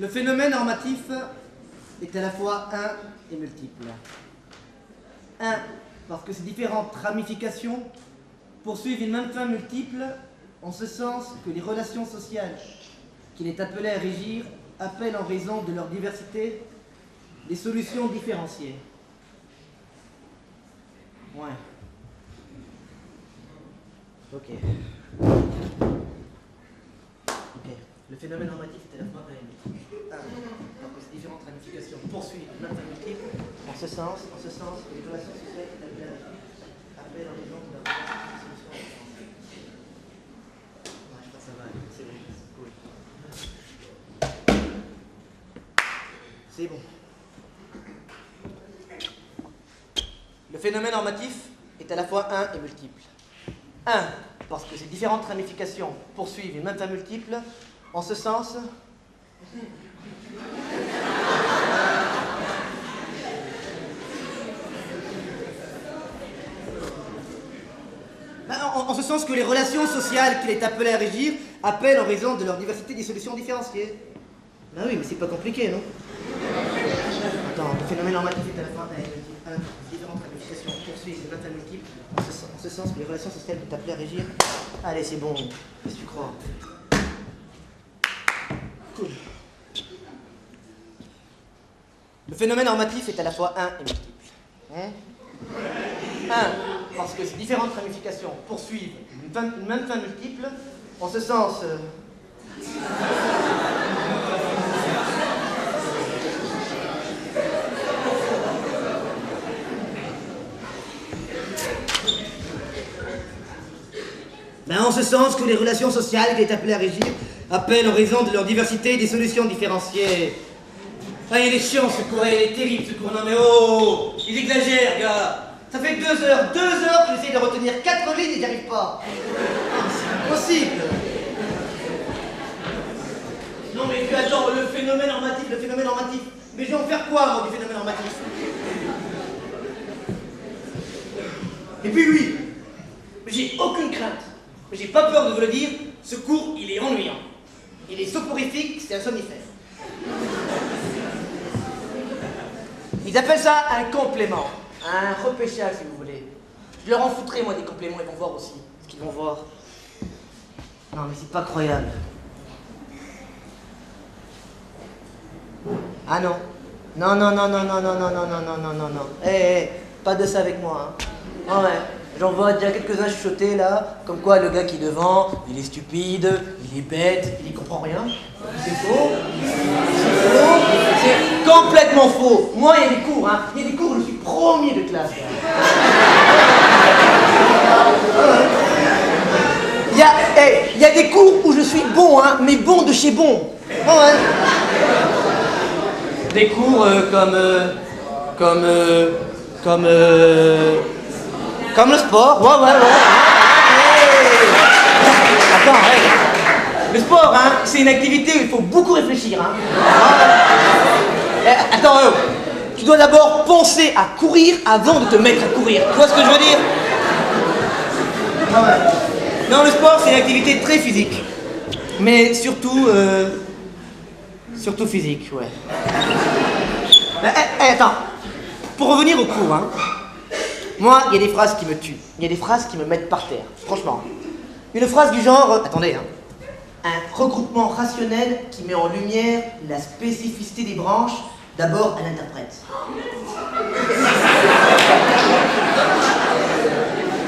Le phénomène normatif est à la fois un et multiple. Un, parce que ces différentes ramifications poursuivent une même fin multiple, en ce sens que les relations sociales qu'il est appelé à régir appellent en raison de leur diversité des solutions différenciées. Ouais. Ok. Le phénomène normatif est à la fois un et multiple. Un, parce que ces différentes ramifications poursuivent une même fin multiple, en ce sens que les relations sociales qu'il est appelé à régir appellent en raison de leur diversité des solutions différenciées. Ouais, je pense que ça va aller. C'est bon. Cool. C'est bon. Le phénomène normatif est à la fois un et multiple. Un, parce que ces différentes ramifications poursuivent une même fin multiple, en ce sens... En ce sens que les relations sociales qu'il est appelé à régir appellent en raison de leur diversité des solutions différenciées. Ben oui, mais c'est pas compliqué, non? Attends, le phénomène normatif est à la fois un, différentes ramifications poursuivent une même fin multiple, en ce sens que les relations sociales qu'il est appelé à régir... Allez, c'est bon, qu'est-ce que tu crois? Cool. Le phénomène normatif est à la fois un et multiple. Un, parce que ces différentes ramifications poursuivent une même fin multiple, en ce sens... en ce sens que les relations sociales qu'il est appelé à régir appellent en raison de leur diversité des solutions différenciées. Ah, il est chiant ce cours, il est terrible ce cours. Non mais oh, il exagère, gars. Ça fait 2 heures que j'essaie de retenir 4 lignes et j'y arrive pas. C'est impossible. Non mais puis attends, le phénomène normatif. Mais je vais en faire quoi, moi, du phénomène normatif? Et puis oui, j'ai aucune crainte. J'ai pas peur de vous le dire, ce cours, il est ennuyant. Il est soporifique, c'est un somnifère. Ils appellent ça un complément. Un repêchage, si vous voulez. Je leur en foutrai, moi, des compléments, ils vont voir aussi ce qu'ils vont voir. Non, mais c'est pas croyable. Ah non. Non. Pas de ça avec moi, hein. Ah ouais. J'en vois déjà quelques-uns chuchoter là, comme quoi le gars qui est devant, il est stupide, il est bête, il y comprend rien. C'est faux. C'est complètement faux. Moi, il y a des cours, il y a des cours où je suis premier de classe. Il y a des cours où je suis bon, mais bon de chez bon. Des cours comme le sport, ouais. Attends, le sport, c'est une activité où il faut beaucoup réfléchir, Attends, tu dois d'abord penser à courir avant de te mettre à courir. Tu vois ce que je veux dire? Non, le sport, c'est une activité très physique. Mais surtout physique, ouais. Attends, pour revenir au cours, moi, il y a des phrases qui me tuent. Il y a des phrases qui me mettent par terre, franchement. Une phrase du genre... attendez, un regroupement rationnel qui met en lumière la spécificité des branches, d'abord à l'interprète.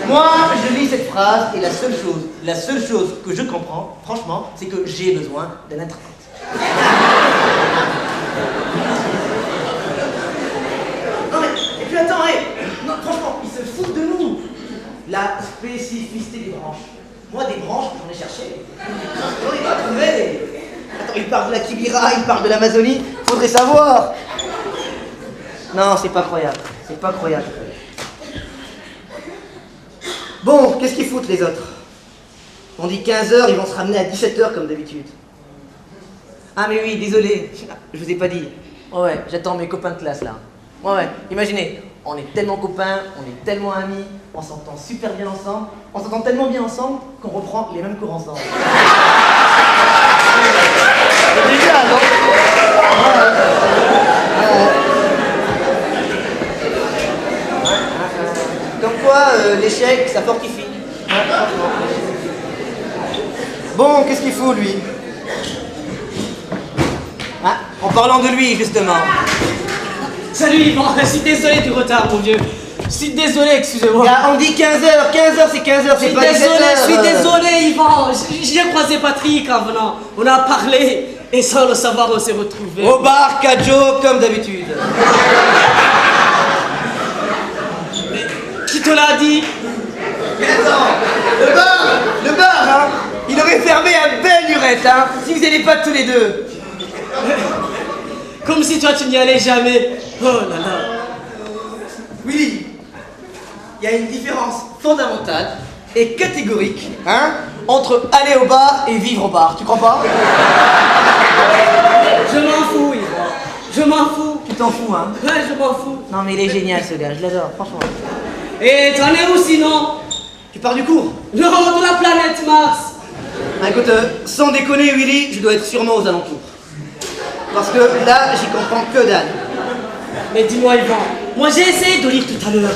Moi, je lis cette phrase et la seule chose que je comprends, franchement, c'est que j'ai besoin d'un interprète. Non mais, et puis attends, non, franchement, ils se foutent de nous. La spécificité des branches. Moi, des branches, j'en ai cherché. J'en ai pas trouvé. Attends, ils parlent de la Kibira, ils parlent de l'Amazonie. Faudrait savoir. Non, c'est pas croyable. C'est pas croyable. Bon, qu'est-ce qu'ils foutent les autres? On dit 15h, ils vont se ramener à 17h comme d'habitude. Ah mais oui, désolé, je vous ai pas dit. Ouais, j'attends mes copains de classe là. Ouais, imaginez, on est tellement copains, on est tellement amis, on s'entend super bien ensemble, on s'entend tellement bien ensemble qu'on reprend les mêmes cours ensemble. C'est génial, non? Comme quoi, l'échec, ça fortifie. Bon, qu'est-ce qu'il faut, lui? Ah, en parlant de lui, justement. Salut Yvan, je suis désolé du retard, mon vieux. Je suis désolé, excusez-moi. On dit 15h, 15h c'est 15h, c'est pas 17h. Je suis désolé, Yvan. J'ai croisé Patrick en venant. On a parlé et sans le savoir, on s'est retrouvés. Au bar, Kadjo, comme d'habitude. Qui te l'a dit? Mais attends, le bar, hein, il aurait fermé à belle lurette, hein, si vous n'allez pas tous les deux. Comme si toi tu n'y allais jamais. Oh là là. Willy, il y a une différence fondamentale et catégorique, hein, entre aller au bar et vivre au bar, tu crois pas? Je m'en fous, Yvan. Je m'en fous. Tu t'en fous, hein? Ouais, je m'en fous. Non mais il est génial ce gars, je l'adore, franchement. Et t'en es où sinon? Tu pars du cours? Non, de la planète Mars. Ah, écoute, sans déconner Willy, je dois être sûrement aux alentours. Parce que là, j'y comprends que dalle. Mais dis-moi, Yvan, moi j'ai essayé de lire tout à l'heure.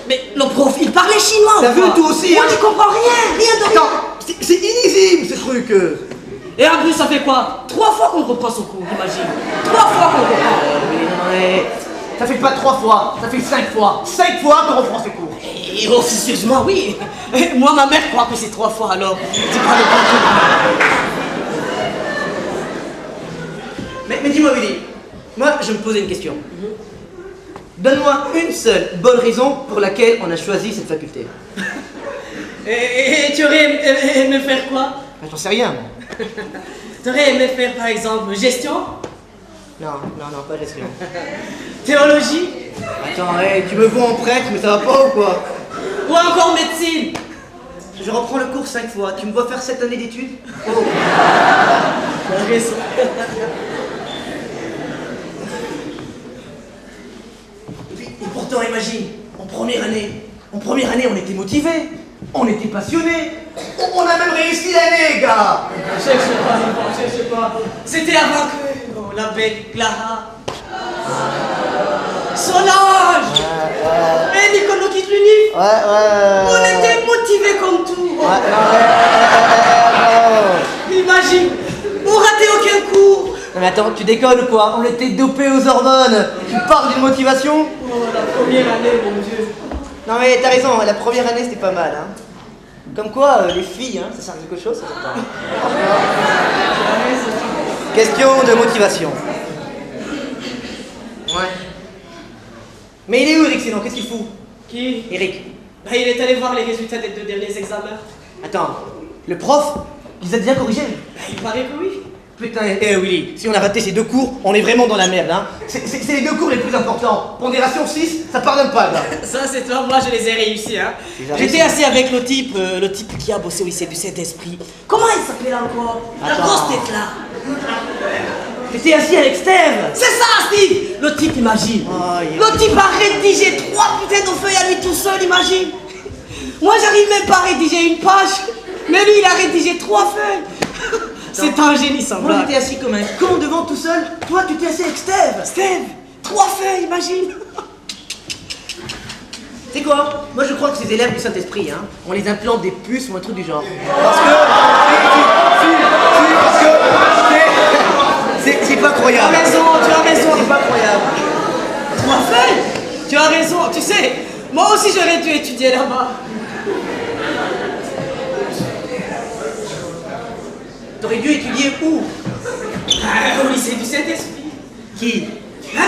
Mais le prof, il parlait chinois. T'as ou vu pas? toi aussi? Moi Hein? j'y comprends rien de rien. Attends, c'est illisible ce truc. Et en plus, ça fait quoi? 3 fois qu'on reprend son cours, imagine. 3 fois qu'on reprend. Mais ça fait pas 3 fois, ça fait 5 fois. 5 fois qu'on reprend ce cours. Et officieusement, oui. Et moi, ma mère croit que c'est 3 fois, alors. C'est pas le bon. Mais dis-moi Willy, moi je me posais une question. Donne-moi une seule bonne raison pour laquelle on a choisi cette faculté. Et tu aurais aimé faire quoi? Ah, j'en sais rien. Moi. Tu aurais aimé faire, par exemple, gestion? Non, pas gestion. Théologie? Attends, hey, tu me vois en prêtre, mais ça va pas ou quoi? Ou encore médecine? Je reprends le cours 5 fois, tu me vois faire 7 années d'études? Oh. Tu as raison. Et pourtant, imagine, en première année, on était motivés, on était passionnés, on a même réussi l'année, gars! Je sais pas. C'était avant que la belle Clara, Solange, et Nicolas qui l'unit. On était motivés comme tout. Imagine, on ratait aucun cours. Non mais attends, tu déconnes ou quoi? On était dopés aux hormones. Tu parles d'une motivation? Oh, la première année, mon Dieu. Non mais t'as raison, la première année c'était pas mal, hein. Comme quoi, les filles, hein, ça sert à quelque chose, ça sert pas. Question de motivation. Ouais. Mais il est où Eric sinon? Qu'est-ce qu'il fout? Qui? Eric. Bah, il est allé voir les résultats des 2 derniers examens. Attends, le prof, il les a déjà corrigés? Bah, il paraît que oui. Putain, Willy, si on a raté ces 2 cours, on est vraiment dans la merde, hein. C'est les 2 cours les plus importants. Pondération 6, ça pardonne pas, là. Ça, c'est toi, moi je les ai réussis, hein. J'étais assis avec le type qui a bossé au lycée du Saint-Esprit. Comment il s'appelait là encore? La grosse tête là. T'étais assis avec Steve. C'est ça, Steve. Le type, imagine. Le type a rédigé 3 putains de feuilles à lui tout seul, imagine. Moi, j'arrive même pas à rédiger une page. Mais lui, il a rédigé 3 feuilles. C'est un génie, sans blague. Moi, j'étais assis comme un con devant tout seul. Toi, tu t'es assis avec Steve. Steve, 3 feuilles, imagine. Tu sais quoi? Moi, je crois que ces élèves du Saint-Esprit, hein, on les implante des puces ou un truc du genre. Parce que... C'est pas croyable. Tu as raison. C'est pas croyable. 3 feuilles. Tu as raison. Tu sais, moi aussi, j'aurais dû étudier là-bas. T'aurais dû étudier où? Au lycée du Saint-Esprit. Qui? Moi,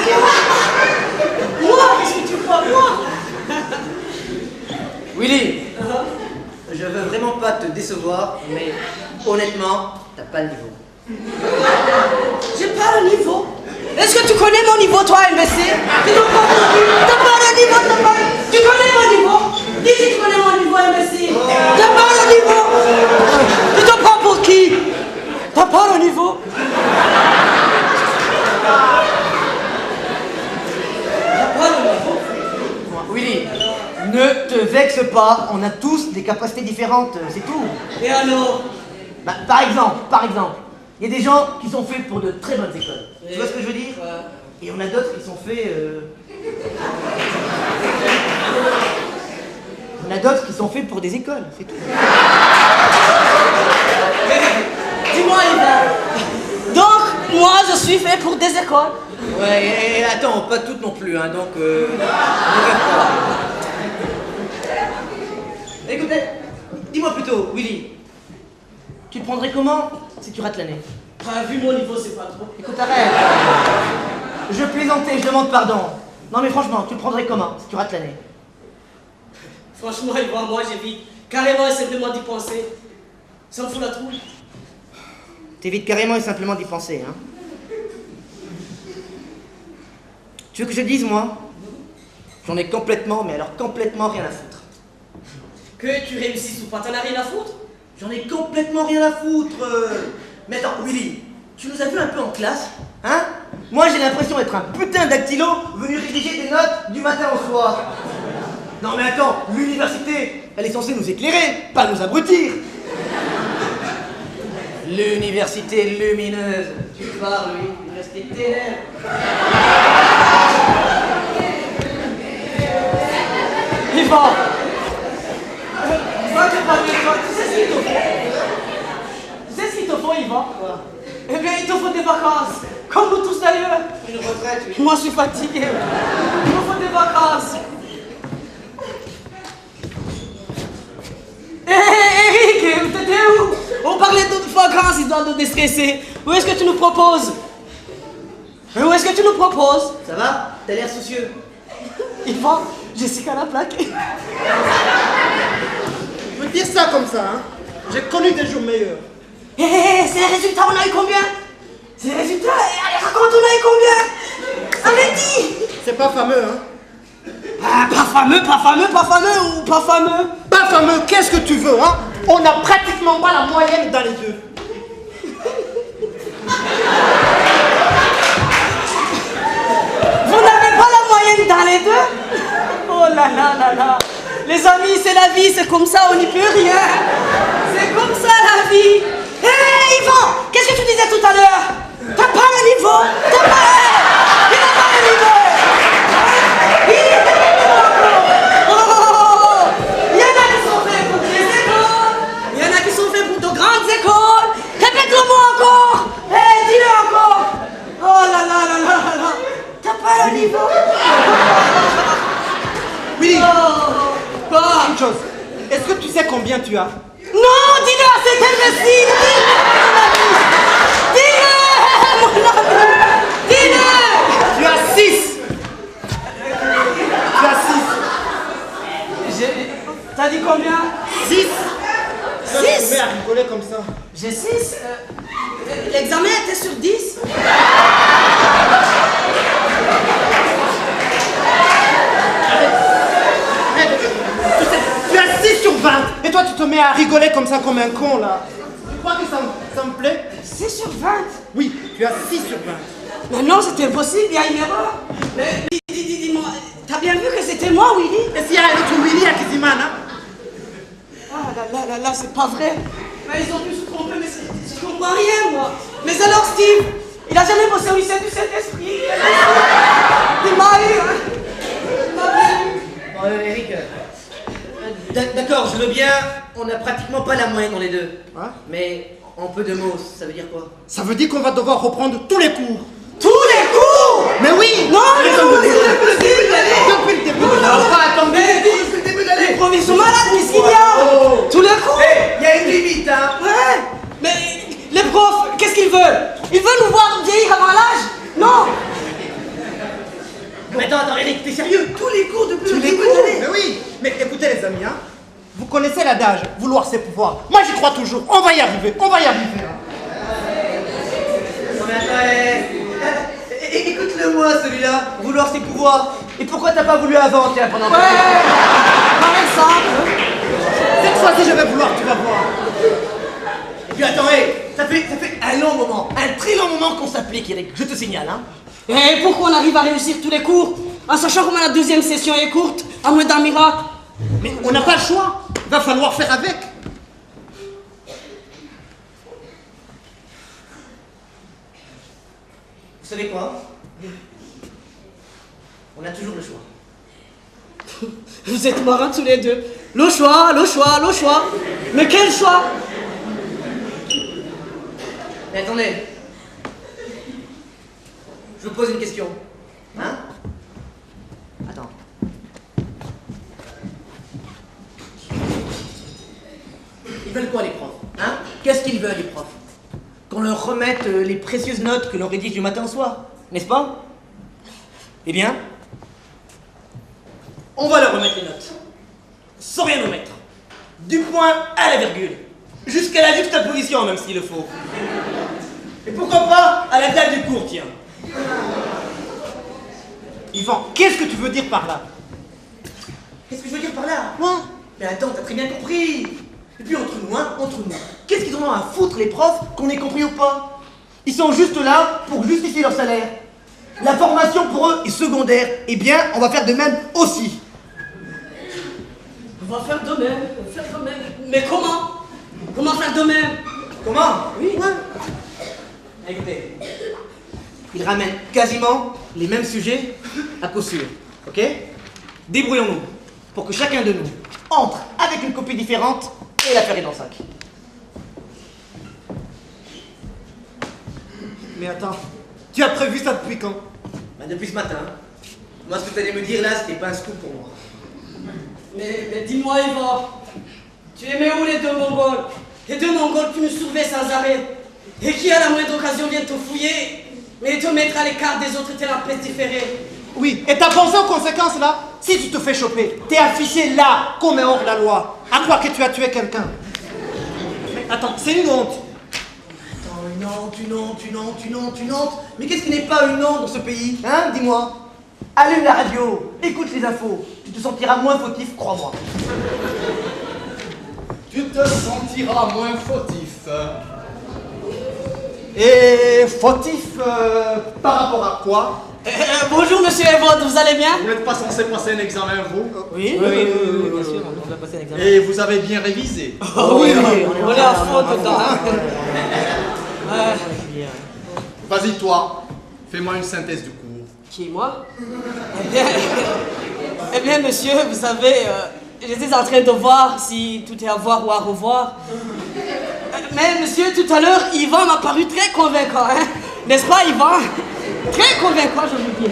qu'est-ce que tu crois, moi? Willy, je veux vraiment pas te décevoir, mais honnêtement, t'as pas le niveau. J'ai pas le niveau. Est-ce que tu connais mon niveau, toi, imbécile? Tu n'as pas le niveau, Tu connais mon niveau? Dis si tu connais mon niveau, imbécile. T'as pas le niveau. Tu te prends pour qui? T'as pas le niveau. T'as pas le niveau. Willy, ne te vexe pas, on a tous des capacités différentes, c'est tout. Et alors? Bah, par exemple, Il y a des gens qui sont faits pour de très bonnes écoles. Tu vois ce que je veux dire? Et on a d'autres qui sont faits... On a d'autres qui sont faits pour des écoles, c'est tout. Dis-moi, Yvan. Donc, moi, je suis fait pour des écoles. Ouais, et attends, pas toutes non plus, hein, donc... Écoutez, dis-moi plutôt, Willy, tu te prendrais comment si tu rates l'année? Vu mon niveau, c'est pas trop. Écoute, arrête. Je plaisantais, je demande pardon. Non mais franchement, tu le prendrais comment si tu rates l'année? Franchement, Yvan, moi, j'évite carrément et simplement d'y penser. Ça me fout la trouille. T'évites carrément et simplement d'y penser, hein. Tu veux que je dise, moi? J'en ai complètement, mais alors complètement rien à foutre. Que tu réussisses ou pas, t'en as rien à foutre? J'en ai complètement rien à foutre. Mais attends, Willy, tu nous as vu un peu en classe, hein? Moi, j'ai l'impression d'être un putain dactylo venu rédiger des notes du matin au soir. Non mais attends, l'université, elle est censée nous éclairer, pas nous abrutir. L'université lumineuse. Tu parles, oui, l'université ténèbres. Yvan! Tu sais ce qu'il te faut? Tu sais ce qu'il te faut, Yvan? Quoi? Eh bien, il te faut des vacances. Comme nous tous d'ailleurs. Une retraite, oui. Moi, je suis fatigué. Il me faut des vacances. Hé, Eric, t'étais où? On parlait de vacances, histoire de déstresser. Où est-ce que tu nous proposes? Où est-ce que tu nous proposes? Ça va? T'as l'air soucieux. Yvan, Jessica l'a plaqué. Je veux dire ça comme ça, hein. J'ai connu des jours meilleurs. Hé, c'est les résultats, on a eu combien? C'est les résultats, allez, raconte, on a eu combien? Allez, dis! C'est pas fameux, hein. Ah, pas fameux ou pas fameux? Pas fameux, qu'est-ce que tu veux, hein. On n'a pratiquement pas la moyenne dans les deux. Vous n'avez pas la moyenne dans les deux? Oh là là là là. Les amis, c'est la vie, c'est comme ça, on n'y peut rien. C'est comme ça la vie. Hé, Yvan, qu'est-ce que tu disais tout à l'heure? T'as pas le niveau. Il n'a pas le niveau. Il n'a pas le niveau encore. Il y en a qui sont faits pour des écoles. Il y en a qui sont faits pour de grandes écoles. Répète-le moi encore. Hé, dis-le encore. Oh là là là là là. T'as pas le niveau. Oui. Quoi? Une chose. Est-ce que tu sais combien tu as? Non, dis-le à cet imbécile. Dis-le, mon ami. Dis-le. Tu as 6. Tu as 6. T'as dit combien? 6. 6. Tu mets à rigoler comme ça. J'ai 6. L'examen était sur 10. Tu as 6 sur 20. Et toi, tu te mets à rigoler comme ça, comme un con, là. Tu crois que ça me plaît? 6 sur 20. Oui, tu as 6 sur 20. Mais non, c'était impossible, il y a une erreur. Mais dis-moi, t'as bien vu que c'était moi, Willy? Et s'il y a un autre Willy à Kizimana, hein? Ah là, c'est pas vrai. Mais ils ont dû se tromper, mais je comprends rien, moi. Mais alors, Steve, il a jamais bossé au lycée du Saint-Esprit. Il m'a eu, hein. Il m'a bien eu. Bon, Eric, d'accord, je veux bien, on n'a pratiquement pas la moyenne dans les deux. Hein? Mais en peu de mots, ça veut dire quoi? Ça veut dire qu'on va devoir reprendre tous les cours. Tous les cours? Mais oui. Non, mais Les non, hommes de c'est Dieu. impossible. Depuis le début de On l'année. va attendre Mais- le début de l'année. Les profs, ils sont malades, qu'est-ce qu'il y a? Oh. Tous les cours? Il y a une limite, hein. Ouais. Mais les profs, qu'est-ce qu'ils veulent? Ils veulent nous voir vieillir avant l'âge? Non. Mais attends, Eric, t'es sérieux? Tous les cours depuis Tous le les début cours. de l'année. Mais oui. Mais écoutez les amis, hein. Vous connaissez l'adage, vouloir c'est pouvoir. Moi j'y crois toujours. On va y arriver. On va y arriver. Non mais attends, écoute-le-moi celui-là, vouloir ses pouvoirs. Et pourquoi t'as pas voulu avant, tiens, pendant Ouais. Par exemple. Cette fois-ci je vais vouloir, tu vas voir. Et puis attends, ça fait un long moment, un très long moment qu'on s'applique, Eric, je te signale, hein. Et pourquoi on arrive à réussir tous les cours en sachant comment la deuxième session est courte, à moins d'un miracle? Mais on n'a pas le choix. Il va falloir faire avec. savez quoi? On a toujours le choix. Vous êtes marrants tous les deux. Le choix, le choix, le choix. Mais quel choix? Mais attendez. Je vous pose une question. Hein? Attends. Ils veulent quoi les profs? Hein? Qu'est-ce qu'ils veulent les profs? Qu'on leur remette les précieuses notes que l'on rédige du matin au soir, n'est-ce pas? Eh bien, on va leur remettre les notes. Sans rien omettre. Du point à la virgule. Jusqu'à la juxtaposition même s'il le faut. Et pourquoi pas à la date du cours, tiens. Yvan, qu'est-ce que tu veux dire par là? Qu'est-ce que je veux dire par là? Quoi? Mais attends, t'as très bien compris. Et puis entre nous, hein, entre nous, qu'est-ce qu'ils en ont à foutre les profs, qu'on ait compris ou pas? Ils sont juste là pour justifier leur salaire. La formation pour eux est secondaire. Eh bien, on va faire de même aussi. On va faire de même, on va faire de même. Mais comment? Comment faire de même? Comment? Oui. Ouais. Écoutez, ils ramènent quasiment les mêmes sujets à coup sûr. Ok? Débrouillons-nous pour que chacun de nous entre avec une copie différente et l'affaire est dans le sac. Mais attends, tu as prévu ça depuis quand? Bah, depuis ce matin. Moi, ce que tu allais me dire là, c'était pas un scoop pour moi. Mais dis-moi, Yvan, tu aimais où les deux Mongols? Les deux Mongols qui nous surveillaient sans arrêt et qui, à la moindre occasion, viennent te fouiller et te mettre à l'écart des autres tels un peste différée. Oui, et t'as pensé aux conséquences là? Si tu te fais choper, t'es affiché là, comme un hors de la loi. À quoi que tu as tué quelqu'un? Mais attends, c'est une honte. Attends, une honte. Mais qu'est-ce qui n'est pas une honte dans ce pays? Hein, dis-moi. Allume la radio, écoute les infos. Tu te sentiras moins fautif, crois-moi. Tu te sentiras moins fautif. Et fautif par rapport à quoi? Bonjour, monsieur Evode, vous allez bien? Vous n'êtes pas censé passer un examen, vous? Oui, bien sûr, on va passer un examen. Et vous avez bien révisé. Oh oui, on est à fond dedans. Vas-y, toi, fais-moi une synthèse du cours. Qui, moi? Eh bien, monsieur, vous savez, j'étais en train de voir si tout est à voir ou à revoir. Mais monsieur, tout à l'heure, Yvan m'a paru très convaincant, hein? N'est-ce pas, Yvan? Très convaincant, je vous dis.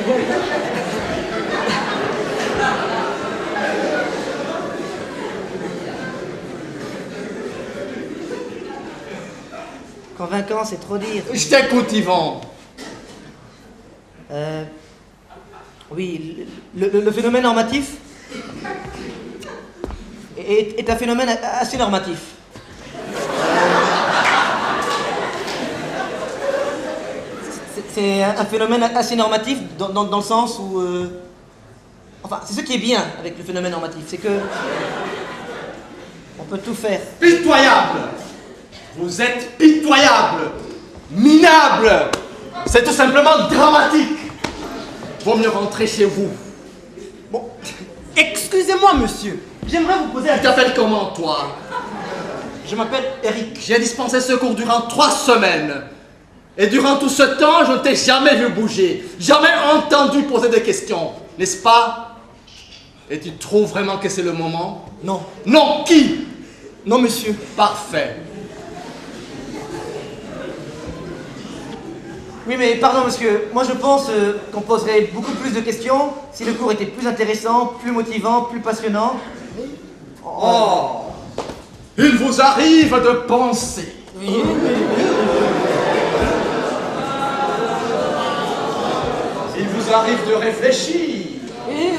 Convaincant, c'est trop dire. Je t'écoute, Yvan. Oui, le phénomène normatif est un phénomène assez normatif. C'est un phénomène assez normatif dans le sens où... Enfin, c'est ce qui est bien avec le phénomène normatif, c'est que... On peut tout faire. Pitoyable. Vous êtes pitoyable. Minable. C'est tout simplement dramatique. Vaut mieux rentrer chez vous. Bon, excusez-moi monsieur, j'aimerais vous poser la Tu question. t'appelles comment, toi? Je m'appelle Eric. J'ai dispensé ce cours durant 3 semaines. Et durant tout ce temps, je ne t'ai jamais vu bouger. Jamais entendu poser des questions. N'est-ce pas? Et tu trouves vraiment que c'est le moment? Non, Non, qui? non monsieur. Parfait. Oui, mais pardon, monsieur, moi je pense qu'on poserait beaucoup plus de questions si le cours était plus intéressant, plus motivant, plus passionnant. Oh, il vous arrive de penser. Il vous arrive de réfléchir. Oui,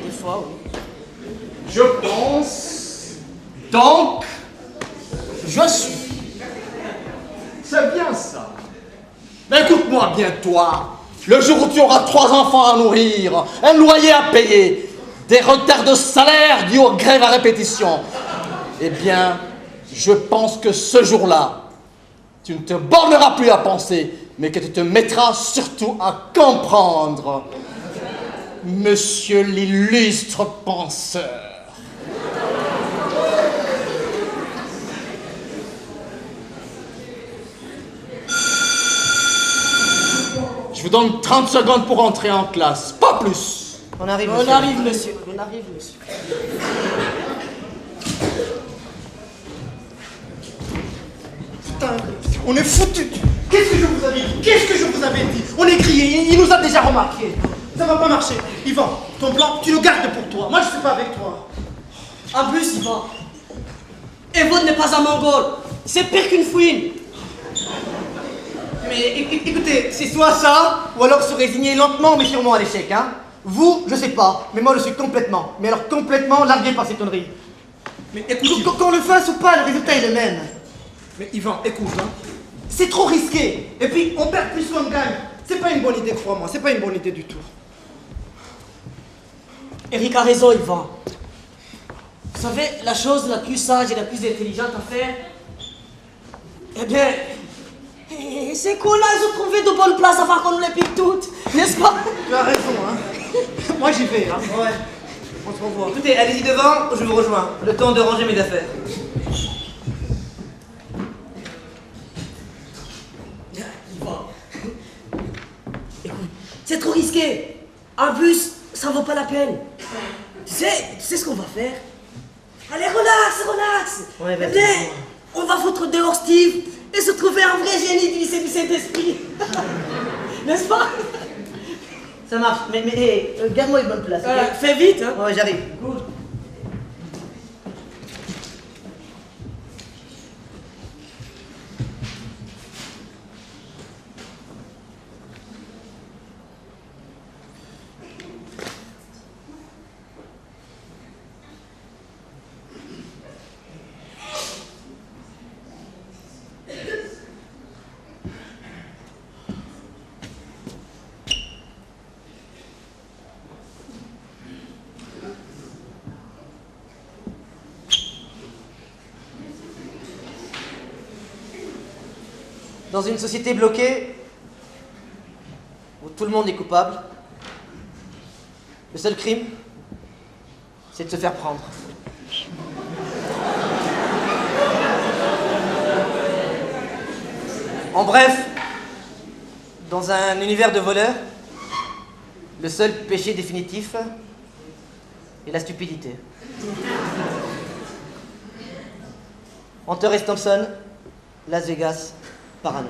des fois, oui. Je pense. Donc, je suis. C'est bien ça. Mais écoute-moi bien, toi. Le jour où tu auras 3 enfants à nourrir, un loyer à payer, des retards de salaire dus aux grèves à répétition, eh bien, je pense que ce jour-là, tu ne te borneras plus à penser, mais que tu te mettras surtout à comprendre. Monsieur l'illustre penseur. Je vous donne 30 secondes pour entrer en classe, pas plus. On arrive, On monsieur. arrive, monsieur. On arrive, monsieur. Putain, on est foutus. Qu'est-ce que je vous avais dit? Qu'est-ce que je vous avais dit? On est grillé, il nous a déjà remarqué. Ça va pas marcher. Yvan, ton plan, tu le gardes pour toi. Moi, je suis pas avec toi. En plus, Yvan, Evode n'est pas un mongol. C'est pire qu'une fouine. Mais écoutez, c'est soit ça, ou alors se résigner lentement mais sûrement à l'échec, hein. Vous, je sais pas, mais moi je suis complètement, mais alors complètement largué par ces conneries. Mais écoute, Qu'on le fasse ou pas, le résultat est le même. mais Yvan, écoute, hein. C'est trop risqué. Et puis, on perd plus qu'on gagne. C'est pas une bonne idée, crois-moi. C'est pas une bonne idée du tout. Eric a raison, Yvan. Vous savez, la chose la plus sage et la plus intelligente à faire, eh bien, c'est qu'on a trouvé de bonnes places avant qu'on nous les pique toutes, n'est-ce pas? Tu as raison, hein. Moi, j'y vais, hein. Ouais. On se revoit. Écoutez, allez-y devant, je vous rejoins. Le temps de ranger mes affaires. Yvan, écoute, c'est trop risqué. En plus, ça vaut pas la peine. Tu sais ce qu'on va faire? Allez, relax. Ouais, vas-y. Eh bien, on va foutre dehors Steve et se trouver un vrai génie du lycée du Saint-Esprit. N'est-ce pas? Ça marche, mais garde-moi une bonne place. Ok Fais vite, hein. Ouais, j'arrive. Good. Dans une société bloquée, où tout le monde est coupable, le seul crime, c'est de se faire prendre. En bref, dans un univers de voleurs, le seul péché définitif est la stupidité. Hunter S. Thompson, Las Vegas, Parano.